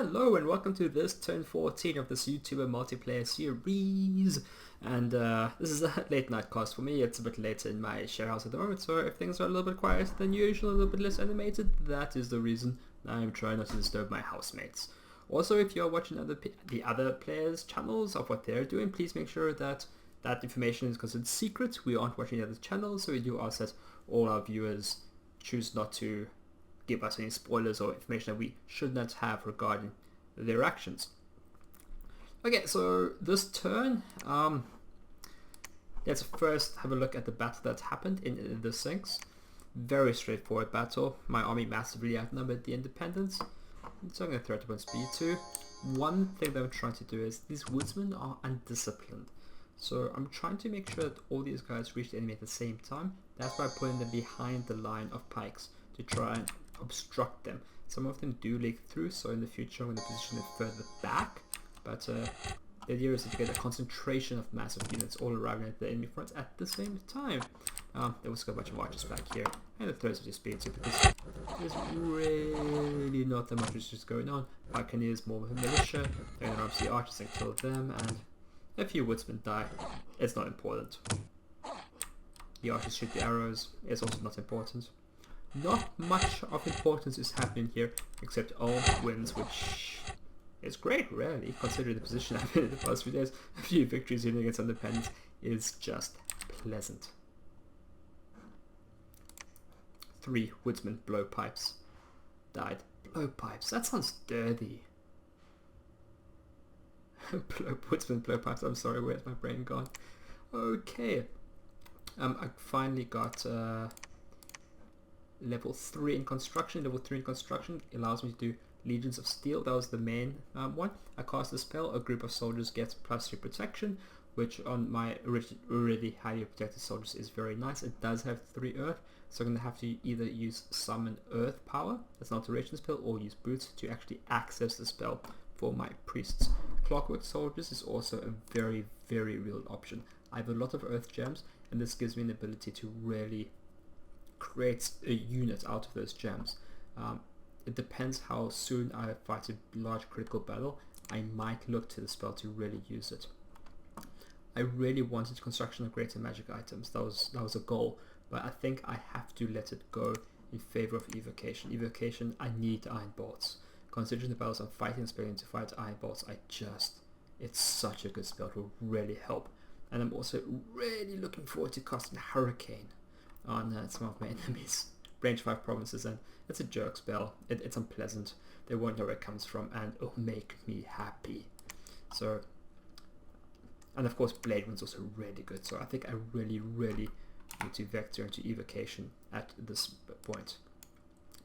Hello and welcome to this turn 14 of this YouTuber multiplayer series, and this is a late night cast for me. It's a bit later in my share house at the moment, so if things are a little bit quieter than usual, a little bit less animated, that is the reason. I'm trying not to disturb my housemates. Also, if you're watching the other players' channels of what they're doing, please make sure that that information is considered secret. We aren't watching the other channels, so we do ask that all our viewers choose not to give us any spoilers or information that we should not have regarding their actions. Okay, so this turn, let's first have a look at the battle that happened in the sinks. Very straightforward battle. My army massively outnumbered the independents, so I'm going to throw it up on speed 2. One thing that I'm trying to do is these woodsmen are undisciplined. So I'm trying to make sure that all these guys reach the enemy at the same time. That's by putting them behind the line of pikes to try and obstruct them. Some of them do leak through, so in the future I'm going to position them further back, but the idea is to get a concentration of massive units all arriving at the enemy front at the same time. There was a bunch of archers back here, and the throws of speed too, because there's really not that much which is going on. Buccaneers, more of a militia, and then obviously archers and kill them, and a few woodsmen die. It's not important. The archers shoot the arrows, it's also not important. Not much of importance is happening here, except all wins, which is great, really, considering the position I've been in the past few days. A few victories even against independents is just pleasant. 3 woodsmen blowpipes died. Blowpipes, that sounds dirty. Woodsmen blowpipes, I'm sorry, where's my brain gone? Okay, I finally got level 3 in construction. Level 3 in construction allows me to do Legions of Steel. That was the main one. I cast a spell, a group of soldiers gets +3 protection, which on my already highly protected soldiers is very nice. It does have 3 earth, so I'm going to have to either use summon earth power, that's an alteration spell, or use boots to actually access the spell for my priests. Clockwork soldiers is also a very, very real option. I have a lot of earth gems, and this gives me an ability to really create a unit out of those gems. It depends how soon I fight a large critical battle. I might look to the spell to really use it. I really wanted construction of greater magic items. That was a goal, but I think I have to let it go in favor of evocation. Evocation, I need iron bolts. Considering the battles I'm fighting, expecting to fight iron bolts, it's such a good spell. It will really help. And I'm also really looking forward to casting Hurricane on some of my enemies. Range 5 provinces, and it's a jerk spell. It's unpleasant. They won't know where it comes from, and it'll make me happy. So, and of course Blade Wind's also really good, so I think I really need to vector into evocation at this point.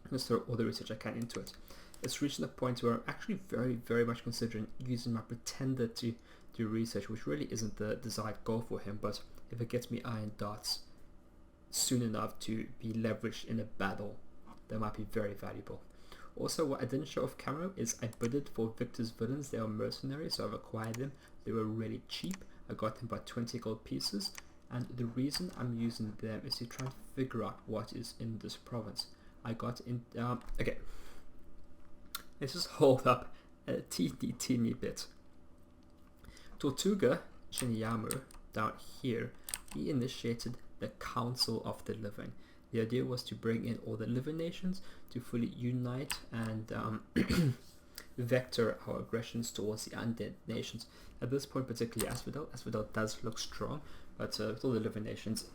Let's throw all the research I can into it. It's reaching the point where I'm actually very much considering using my pretender to do research, which really isn't the desired goal for him, but if it gets me iron darts soon enough to be leveraged in a battle, that might be very valuable. Also, what I didn't show off camera is I bidded for Victor's villains. They are mercenaries, so I've acquired them. They were really cheap. I got them by 20 gold pieces, and the reason I'm using them is to try and figure out what is in this province. I got in okay, let's just hold up a teeny bit. Tortuga, Shinuyama, down here, he initiated the Council of the Living. The idea was to bring in all the living nations to fully unite and vector our aggressions towards the undead nations. At this point, particularly Asphodel does look strong, but with all the living nations,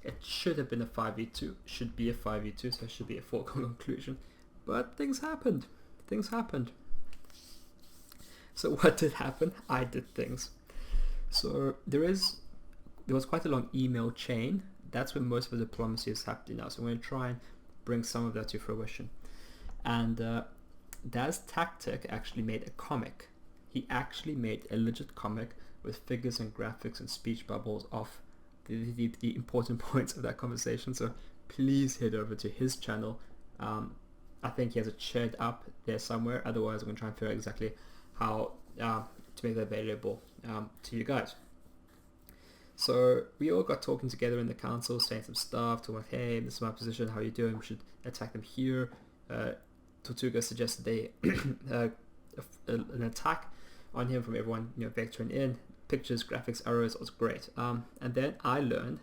it should have been a 5v2, should be a 5v2, so it should be a foregone conclusion. But things happened. So what did happen? I did things. So there was quite a long email chain. That's where most of the diplomacy is happening now. So I'm going to try and bring some of that to fruition. And DasTactic actually made a comic. He actually made a legit comic with figures and graphics and speech bubbles of the important points of that conversation. So please head over to his channel. I think he has it shared up there somewhere. Otherwise, I'm going to try and figure out exactly how to make that available to you guys. So we all got talking together in the council, saying some stuff, talking about, hey, this is my position, how are you doing, we should attack them here. Tortuga suggested they an attack on him from everyone, vectoring in. Pictures, graphics, arrows, was great. And then I learned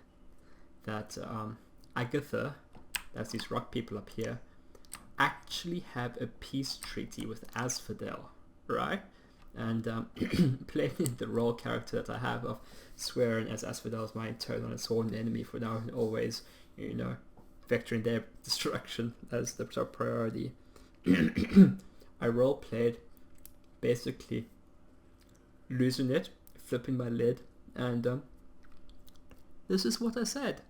that Agatha, that's these rock people up here, actually have a peace treaty with Asphodel, right? And playing the role character that I have of swearing as Asphodel is my eternal and sworn enemy for now and always, vectoring their destruction as the top priority. I role played basically losing it, flipping my lid, and this is what I said.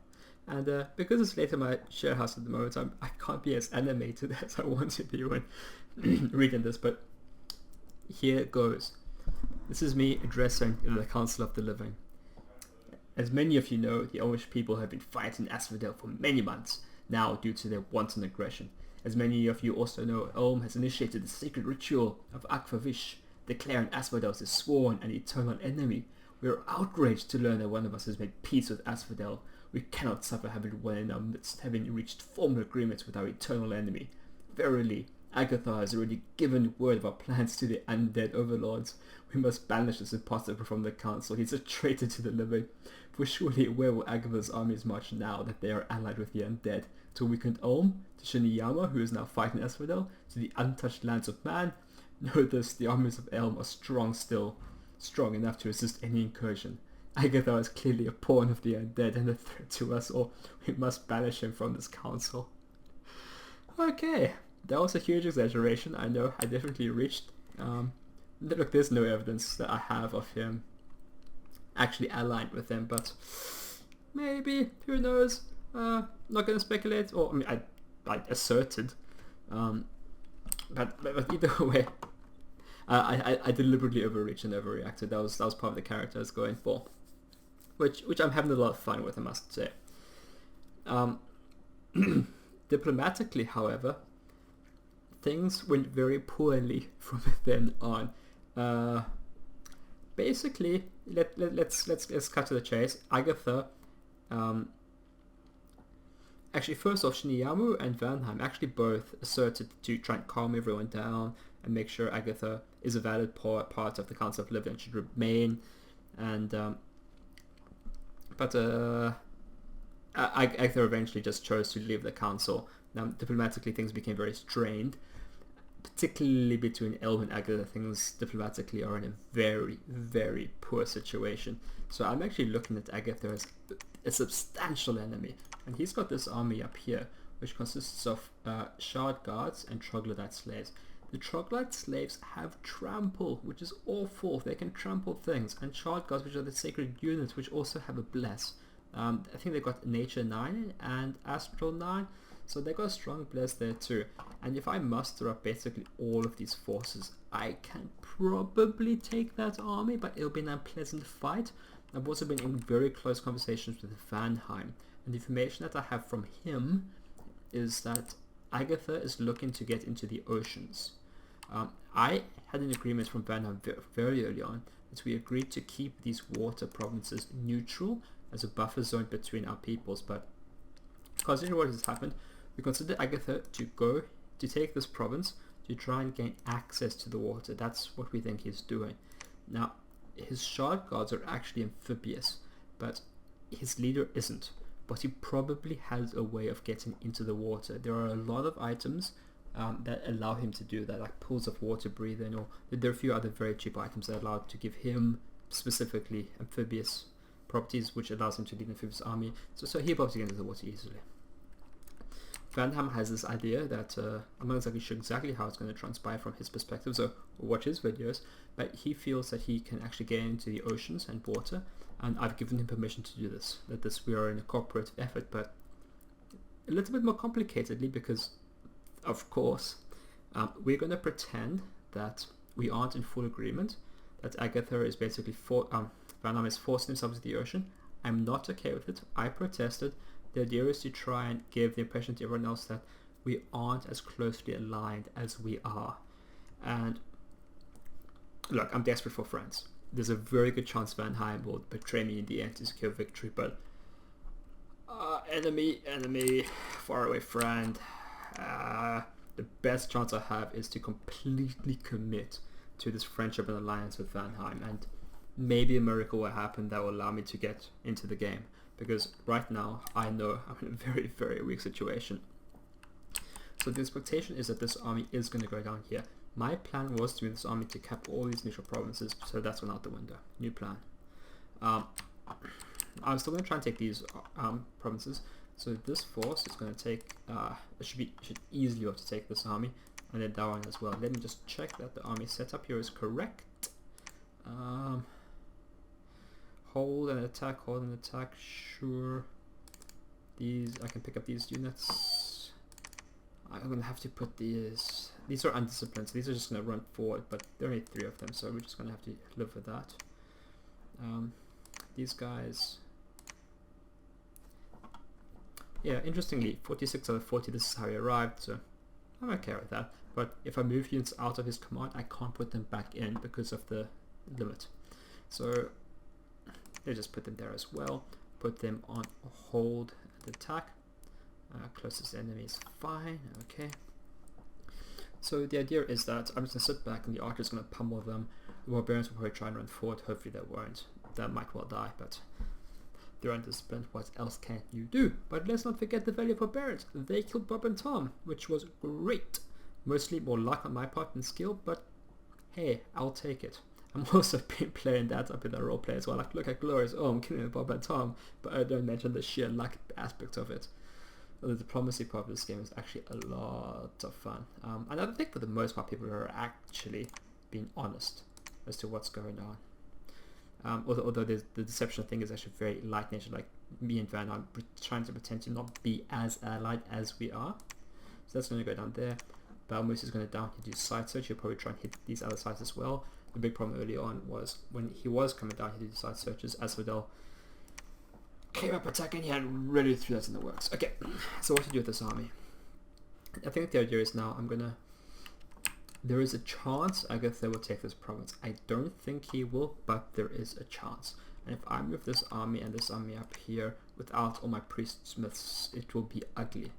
And because it's late in my share house at the moment, I can't be as animated as I want to be when reading this, but here it goes. This is me addressing the Council of the Living. As many of you know, the Elvish people have been fighting Asphodel for many months now due to their wanton aggression. As many of you also know, Elm has initiated the sacred ritual of Akvavish, declaring Asphodel his sworn and eternal enemy. We are outraged to learn that one of us has made peace with Asphodel. We cannot suffer having one in our midst, having reached formal agreements with our eternal enemy. Verily, Agatha has already given word of our plans to the undead overlords. We must banish this impostor from the council. He's a traitor to the living. For surely where will Agatha's armies march now that they are allied with the undead? To weakened Ulm, to Shinuyama, who is now fighting Asphodel, to the untouched lands of man? Know this, the armies of Elm are strong enough to resist any incursion. Agatha is clearly a pawn of the undead and a threat to us all. We must banish him from this council. Okay, that was a huge exaggeration. I know, I definitely reached. Look, there's no evidence that I have of him actually allied with them, but maybe, who knows? Not gonna speculate, or I mean, I asserted, but either way, I deliberately overreached and overreacted. That was part of the character I was going for, which I'm having a lot of fun with, I must say. Diplomatically, however, things went very poorly from then on. Basically, let's cut to the chase. Agatha, actually, first off, Shinuyama and Vanheim actually both asserted to try and calm everyone down and make sure Agatha is a valid part of the Council of Living and should remain. And but Agatha eventually just chose to leave the council. Now, diplomatically, things became very strained, particularly between Elm and Agatha. Things diplomatically are in a very, very poor situation. So I'm actually looking at Agatha as a substantial enemy, and he's got this army up here, which consists of shard guards and troglodyte slaves. The troglodyte slaves have trample, which is awful. They can trample things, and shard guards, which are the sacred units, which also have a bless. I think they got nature 9 and astral 9, so they got a strong bless there too. And if I muster up basically all of these forces, I can probably take that army, but it'll be an unpleasant fight. I've also been in very close conversations with Vanheim, and the information that I have from him is that Agatha is looking to get into the oceans. I had an agreement from Vanheim very early on that we agreed to keep these water provinces neutral as a buffer zone between our peoples, but considering what has happened, we consider Agatha to take this province to try and gain access to the water. That's what we think he's doing. Now, his shard guards are actually amphibious, but his leader isn't. But he probably has a way of getting into the water. There are a lot of items that allow him to do that, like pools of water breathing, or there are a few other very cheap items that allow to give him specifically amphibious properties, which allows him to lead an amphibious army. So he'll probably get into the water easily. Vanheim has this idea that I'm not exactly sure exactly how it's going to transpire from his perspective, so watch his videos, but he feels that he can actually get into the oceans and water, and I've given him permission to do this. We are in a cooperative effort, but a little bit more complicatedly, because of course we're going to pretend that we aren't in full agreement, that Agatha is basically Vanheim is forcing himself into the ocean. I'm not okay with it. I protested. The idea is to try and give the impression to everyone else that we aren't as closely aligned as we are. And look, I'm desperate for friends. There's a very good chance Vanheim will betray me in the end to secure victory, but enemy, faraway friend. The best chance I have is to completely commit to this friendship and alliance with Vanheim, and maybe a miracle will happen that will allow me to get into the game, because right now I know I'm in a very, very weak situation. So the expectation is that this army is going to go down here. My plan was to move this army to cap all these neutral provinces, so that's gone out the window. New plan. I'm still going to try and take these provinces. So this force is going to take, it should easily be able to take this army, and then that one as well. Let me just check that the army setup here is correct. Hold and attack, sure. These, I can pick up these units. I'm going to have to put these are undisciplined, so these are just going to run forward, but there are only 3 of them, so we're just going to have to live with that. These guys, yeah, interestingly, 46 out of 40, this is how he arrived, so I'm okay with that. But if I move units out of his command, I can't put them back in because of the limit. So they just put them there as well. Put them on hold and attack. Closest enemy is fine, okay. So the idea is that I'm just going to sit back and the archer is going to pummel them. The barbarians will probably try and run forward. Hopefully they won't. That might well die, but they're undisciplined. What else can you do? But let's not forget the value of barbarians. They killed Bob and Tom, which was great. Mostly more luck on my part than skill, but hey, I'll take it. I'm also playing that up in the roleplay as well. Like, look at Glorious. Oh, I'm killing Bob and Tom, but I don't mention the sheer luck aspect of it. The diplomacy part of this game is actually a lot of fun. And I think for the most part people are actually being honest as to what's going on. Although the deception thing is actually very light nature, like me and Van are trying to pretend to not be as allied as we are. So that's going to go down there. Balmus is going to down into side search. He'll probably try and hit these other sides as well. The big problem early on was when he was coming down, he did side searches. Asphodel came up attacking, he had really threw that in the works. Okay, so what to do with this army? I think the idea is now there is a chance Agatha will take this province. I don't think he will, but there is a chance. And if I move this army and this army up here without all my priest smiths, it will be ugly.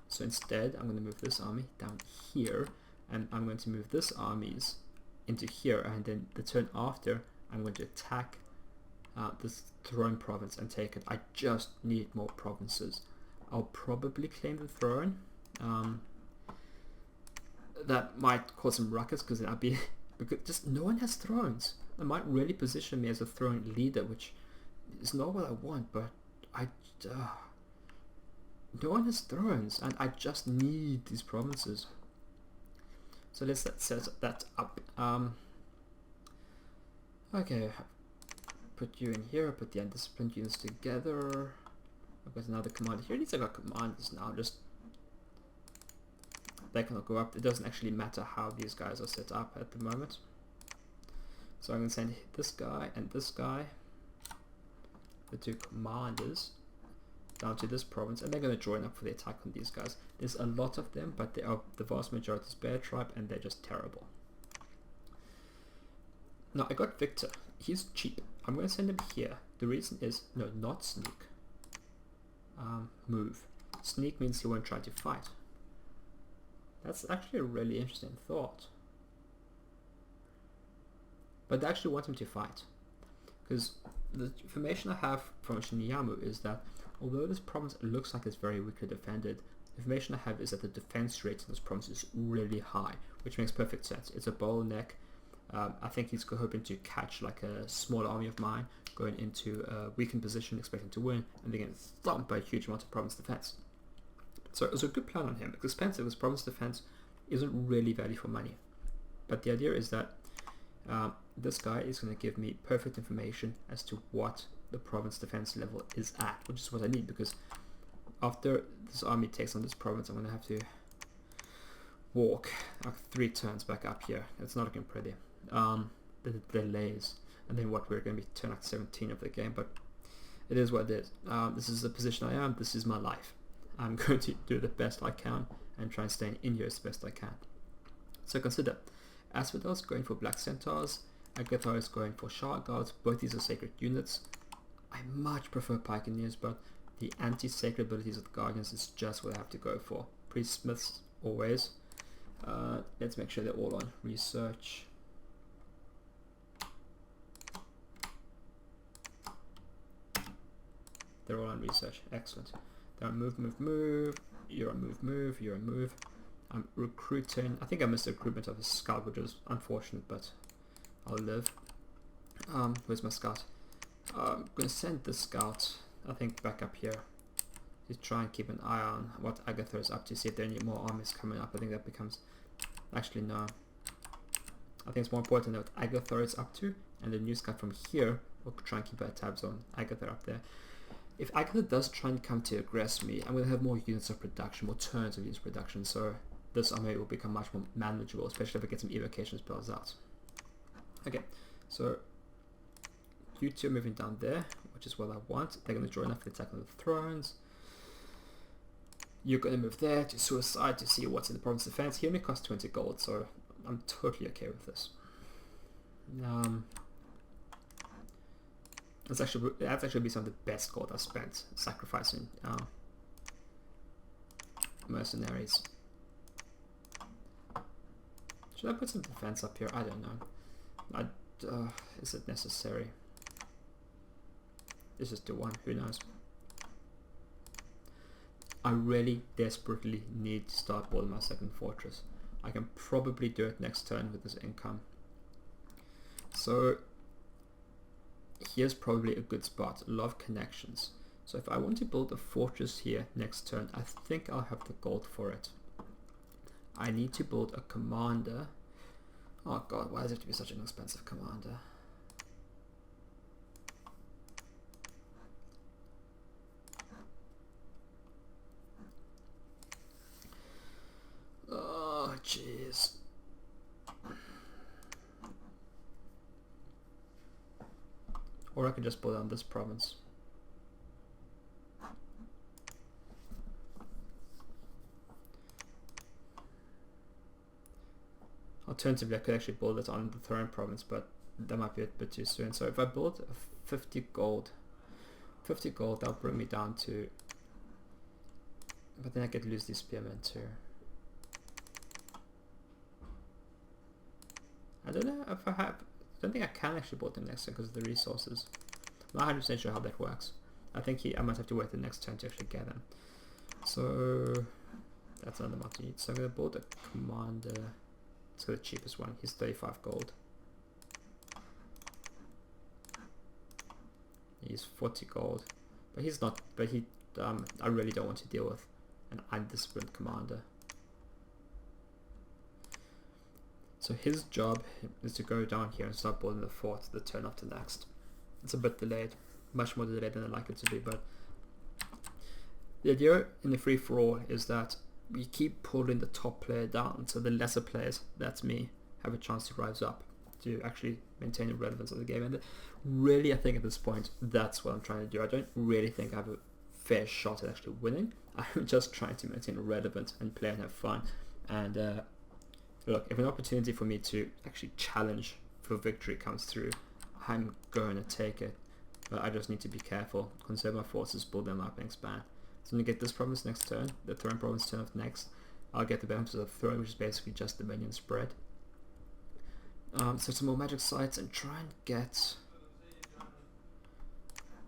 So instead, I'm going to move this army down here, and I'm going to move this armies into here, and then the turn after, I'm going to attack this throne province and take it. I just need more provinces. I'll probably claim the throne. That might cause some ruckus because I'll be because just no one has thrones. It might really position me as a throne leader, which is not what I want. But no one has thrones, and I just need these provinces. So let's set that up. Okay. Put you in here, put the undisciplined units together. I've got another commander here. At least I've got commanders now, just they can go up. It doesn't actually matter how these guys are set up at the moment. So I'm going to send this guy and this guy, the 2 commanders, down to this province, and they're going to join up for the attack on these guys. There's a lot of them, but they are the vast majority is Bear Tribe, and they're just terrible. Now I got Victor. He's cheap. I'm going to send him here. The reason is, no, not sneak. Move. Sneak means he won't try to fight. That's actually a really interesting thought. But I actually want him to fight. Because the information I have from Shinuyama is that although this province looks like it's very weakly defended, the information I have is that the defense rate in this province is really high, which makes perfect sense. It's a bottleneck. I think he's hoping to catch like a small army of mine going into a weakened position, expecting to win, and they get thumped by a huge amount of province defense. So it was a good plan on him. It's expensive, because province defense isn't really value for money. But the idea is that this guy is going to give me perfect information as to what the province defense level is at, which is what I need, because after this army takes on this province, I'm going to have to walk like 3 turns back up here. It's not looking pretty. The delays, and then what, we're going to be turn act 17 of the game, but it is what it is. This is the position I am. This is my life. I'm going to do the best I can and try and stay in here as best I can. So consider Asphodel's going for Black Centaurs, Agatha is going for Shark Guards. Both these are sacred units. I much prefer Pioneers, but the anti-sacred abilities of the Guardians is just what I have to go for. Priest Smiths always. Let's make sure they're all on research. They're all on research. Excellent. They're on move, move, move. You're on move, move. You're on move. I'm recruiting. I think I missed the recruitment of a scout, which is unfortunate, but I'll live. Where's my scout? I'm going to send the scout, I think, back up here to try and keep an eye on what Agatha is up to, see if there are any more armies coming up. I think that becomes... Actually, no. I think it's more important what Agatha is up to, and the new scout from here will try and keep our tabs on Agatha up there. If Agatha does try and come to aggress me, I'm going to have more units of production, more turns of units of production, so this army will become much more manageable, especially if I get some evocation spells out. Okay, so you two are moving down there, which is what I want. They're going to join up for the attack on the thrones. You're going to move there to suicide to see what's in the province defense. He only costs 20 gold, so I'm totally okay with this. That's actually be some of the best gold I've spent sacrificing mercenaries. Should I put some defense up here? I don't know. Is it necessary? Let's just do one. Who knows? I really desperately need to start building my second fortress. I can probably do it next turn with this income. So here's probably a good spot. A lot of connections. So if I want to build a fortress here next turn, I think I'll have the gold for it. I need to build a commander. Oh god, why does it have to be such an expensive commander? Oh jeez. Or I could just build on this province. Alternatively, I could actually build it on the Throne province, but that might be a bit too soon. So if I build 50 gold, that'll bring me down to... But then I could lose these spearmen too. I don't know if I have... I don't think I can actually build them next turn because of the resources. I'm not 100% sure how that works. I think I might have to wait the next turn to actually get them. So that's another amount to need. So I'm going to build a commander. Let's go the cheapest one. He's 35 gold. He's 40 gold. But he's not... But he... I really don't want to deal with an undisciplined commander. So his job is to go down here and start building the fort the turn after next. It's a bit delayed. Much more delayed than I'd like it to be, but... The idea in the free-for-all is that we keep pulling the top player down, so the lesser players, that's me, have a chance to rise up to actually maintain the relevance of the game. And really, I think at this point, that's what I'm trying to do. I don't really think I have a fair shot at actually winning. I'm just trying to maintain relevance and play and have fun. And look, if an opportunity for me to actually challenge for victory comes through, I'm going to take it. But I just need to be careful, conserve my forces, build them up and expand. So I'm going to get this province next turn, the Throne province turn of next. I'll get the benefits of the Throne, which is basically just the minion spread. So some more magic sites and try and get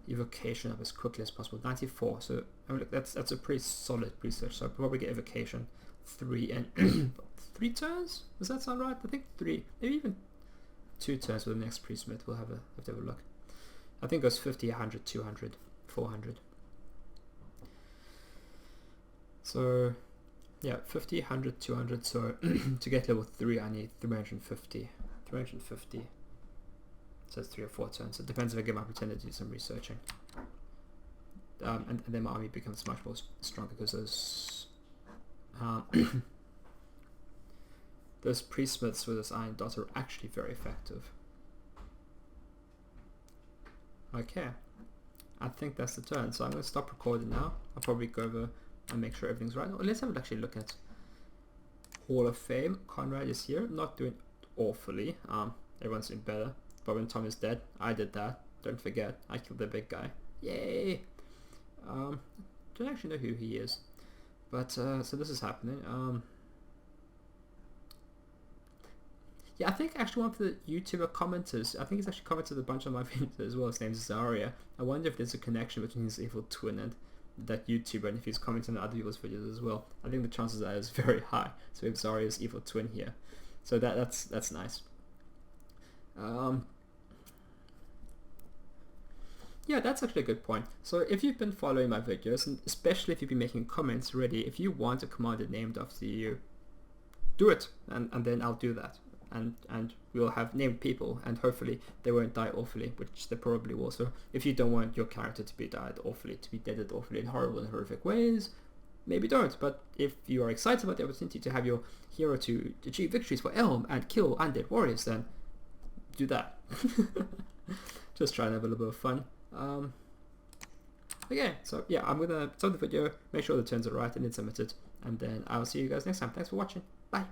evocation up as quickly as possible. 94, so I mean, look, that's a pretty solid research. So I'll probably get evocation 3 and 3 turns? Does that sound right? I think 3, maybe even 2 turns with the next pre-smith. We'll have to have a look. I think it goes 50, 100, 200, 400. So yeah, 50, 100, 200. So to get level 3 I need 350. 350. So it's 3 or 4 turns. It depends if I get my pretender to do some researching. And then my army becomes much more stronger because those pre-smiths with this iron dot are actually very effective. Okay, I think that's the turn. So I'm going to stop recording now. I'll probably go over and make sure everything's right. Oh, let's have a actually look at Hall of Fame. Conrad is here, not doing awfully. Everyone's doing better. But when Tom is dead, I did that. Don't forget, I killed the big guy. Yay! Don't actually know who he is. But so this is happening. Yeah, I think actually one of the YouTuber commenters, I think he's actually commented a bunch on my videos as well. His name's Zaria. I wonder if there's a connection between his evil twin and that YouTuber, and if he's commenting on other people's videos as well. I think the chances are is very high. So we have Zaria's evil twin here. So that's nice. Yeah, that's actually a good point. So if you've been following my videos, and especially if you've been making comments already, if you want a commander named after you, do it, and then I'll do that. And we'll have named people, and hopefully they won't die awfully, which they probably will. So if you don't want your character to be deaded awfully in horrible and horrific ways, maybe don't. But if you are excited about the opportunity to have your hero to achieve victories for Elm and kill undead warriors, then do that. Just try and have a little bit of fun. Okay, so yeah, I'm gonna stop the video, make sure the turns are right, and then submit it, and then I'll see you guys next time. Thanks for watching. Bye.